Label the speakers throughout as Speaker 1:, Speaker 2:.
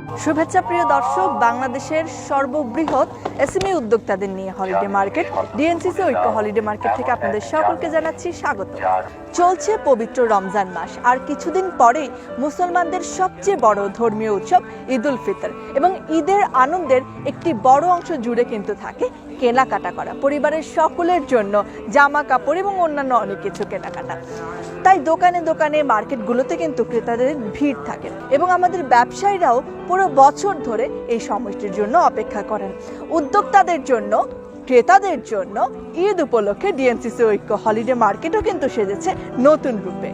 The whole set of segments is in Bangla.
Speaker 1: শুভেচ্ছা প্রিয় দর্শক, বাংলাদেশের সর্ববৃহৎ এসএমই উদ্যোক্তাদের নিয়ে হলিডে মার্কেট ডিএনসিসি ঐক্য হলিডে মার্কেট থেকে আপনাদের সকলকে জানাচ্ছি স্বাগত। চলছে পবিত্র রমজান মাস, আর কিছুদিন পরেই মুসলমানদের সবচেয়ে বড় ধর্মীয় উৎসব ঈদ উল ফিতর, এবং ঈদের আনন্দের একটি বড় অংশ জুড়ে কিন্তু থাকে কেনাকাটা করা, পরিবারের সকলের জন্য জামা কাপড় এবং অন্যান্য অনেক কিছু কেনাকাটা। তাই দোকানে দোকানে মার্কেটগুলোতে কিন্তু ক্রেতাদের ভিড় থাকে, এবং আমাদের ব্যবসায়ীরাও পুরো বছর ধরে এই সময়টির জন্য অপেক্ষা করেন। উদ্যোক্তাদের জন্য, ক্রেতাদের জন্য ঈদ উপলক্ষে ডিএনসিসি ঐক্য হলিডে মার্কেটও কিন্তু সেজেছে নতুন রূপে।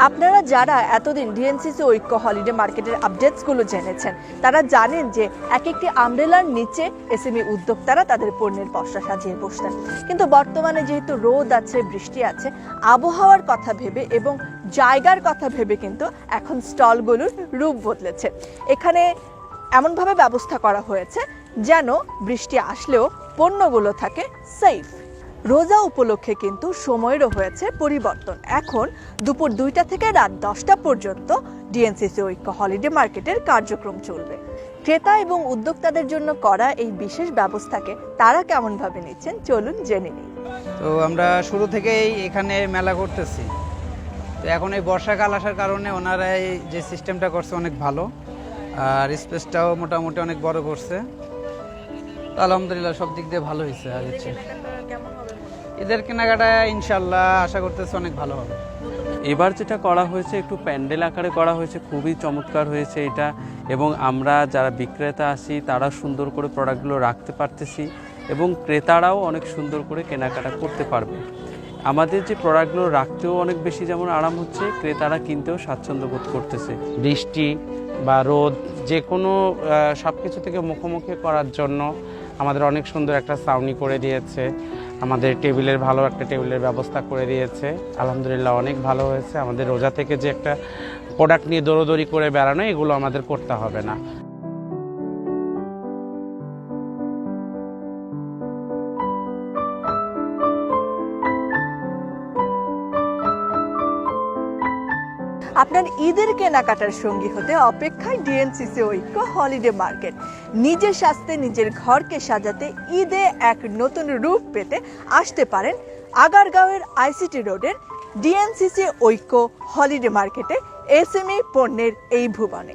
Speaker 1: আপনারা যারা এতদিন ডিএনসিসি ঐক্য হলিডে মার্কেটের আপডেটসগুলো জেনেছেন, তারা জানেন যে এক একটি আমব্রেলার নিচে এসএমই উদ্যোক্তারা তাদের পণ্যের পসরা সাজিয়ে বসতেন। কিন্তু বর্তমানে যেহেতু রোদ আছে, বৃষ্টি আছে, আবহাওয়ার কথা ভেবে এবং জায়গার কথা ভেবে কিন্তু এখন স্টলগুলোর রূপ বদলেছে। এখানে এমনভাবে ব্যবস্থা করা হয়েছে যেন বৃষ্টি আসলেও পণ্যগুলো থাকে সেফ। রোজা উপলক্ষে কিন্তু সময়েরও হয়েছে পরিবর্তন। এখন দুপুর 2টা থেকে রাত 10টা পর্যন্ত ডিএনসিসি ঐক্য হলিডে মার্কেটের কার্যক্রম চলবে। ক্রেতা এবং উদ্যোক্তাদের জন্য করা এই বিশেষ ব্যবস্থাকে তারা কেমনভাবে নিচ্ছেন, চলুন জেনে নিই।
Speaker 2: তো আমরা শুরু থেকেই এখানে মেলা করতেছি, তো এখন এই বর্ষাকাল আসার কারণে ওনারা এই যে সিস্টেমটা করছে অনেক ভালো, আর স্পেসটাও মোটামুটি অনেক বড় করছে। আলহামদুলিল্লাহ সব দিক দিয়ে ভালো হয়েছে। আর হচ্ছে এদের কেনাকাটা ইনশাল্লাহ আশা করতেছি অনেক ভালো হবে।
Speaker 3: এবার যেটা করা হয়েছে একটু প্যান্ডেল আকারে করা হয়েছে, খুবই চমৎকার হয়েছে এটা, এবং আমরা যারা বিক্রেতা আছি তারা সুন্দর করে প্রোডাক্টগুলো রাখতে পারতেছি এবং ক্রেতারাও অনেক সুন্দর করে কেনাকাটা করতে পারবে। আমাদের যে প্রোডাক্টগুলো রাখতেও অনেক বেশি যেমন আরাম হচ্ছে, ক্রেতারা কিনতেও স্বাচ্ছন্দ্য বোধ করতেছে।
Speaker 4: বৃষ্টি বা রোদ যে কোনো সব কিছু থেকে মুখোমুখি করার জন্য আমাদের অনেক সুন্দর একটা ছাউনি করে দিয়েছে, আমাদের টেবিলের ভালো একটা টেবিলের ব্যবস্থা করে দিয়েছে। আলহামদুলিল্লাহ অনেক ভালো হয়েছে। আমাদের রোজা থেকে যে একটা প্রোডাক্ট নিয়ে দৌড়দৌড়ি করে বেড়ানো, এগুলো আমাদের করতে হবে না।
Speaker 1: আপনার ঈদের কেনাকাটার সঙ্গী হতে অপেক্ষায় ডিএনসিসি ঐক্য হলিডে মার্কেট। নিজের স্বাস্থ্যে নিজের ঘরকে সাজাতে ঈদে এক নতুন রূপ পেতে আসতে পারেন আগারগাঁওয়ের আইসিটি রোডের ডিএনসিসি ঐক্য হলিডে মার্কেটে এসএমই পণ্যের এই ভুবনে।